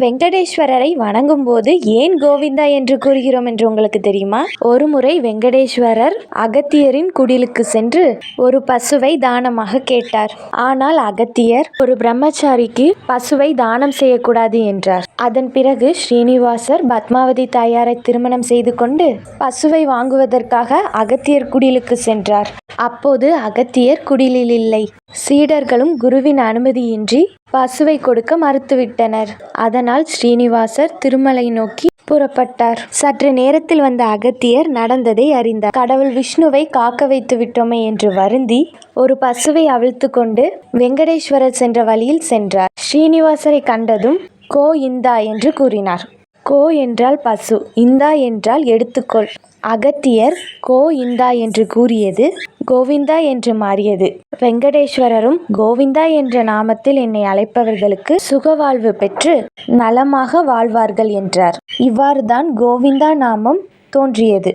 வெங்கடேஸ்வரரை வணங்கும் போது ஏன் கோவிந்தா என்று கூறுகிறோம் என்று உங்களுக்கு தெரியுமா? ஒருமுறை வெங்கடேஸ்வரர் அகத்தியரின் குடிலுக்கு சென்று ஒரு பசுவை தானமாக கேட்டார். ஆனால் அகத்தியர் ஒரு பிரம்மச்சாரிக்கு பசுவை தானம் செய்யக்கூடாது என்றார். அதன் பிறகு ஸ்ரீனிவாசர் பத்மாவதி தாயாரை திருமணம் செய்து கொண்டு பசுவை வாங்குவதற்காக அகத்தியர் குடிலுக்கு சென்றார். அப்போது அகத்தியர் குடிலில் இல்லை. சீடர்களும் குருவின் அனுமதியின்றி பசுவை கொடுக்க மறுத்துவிட்டனர். அதனால் ஸ்ரீனிவாசர் திருமலை நோக்கி புறப்பட்டார். சற்று நேரத்தில் வந்த அகத்தியர் நடந்ததை அறிந்தார். கடவுள் விஷ்ணுவை காக்க வைத்து விட்டோமே என்று வருந்தி ஒரு பசுவை அவிழ்த்து கொண்டு வெங்கடேஸ்வரர் சென்ற வழியில் சென்றார். ஸ்ரீனிவாசரை கண்டதும் கோ இந்தா என்று கூறினார். கோ என்றால் பசு, இந்தா என்றால் எடுத்துக்கொள். அகத்தியர் கோ இந்தா என்று கூறியது கோவிந்தா என்று மாறியது. வெங்கடேஸ்வரரும் கோவிந்தா என்ற நாமத்தில் என்னை அழைப்பவர்களுக்கு சுகவாழ்வு பெற்று நலமாக வாழ்வார்கள் என்றார். இவ்வாறுதான் கோவிந்தா நாமம் தோன்றியது.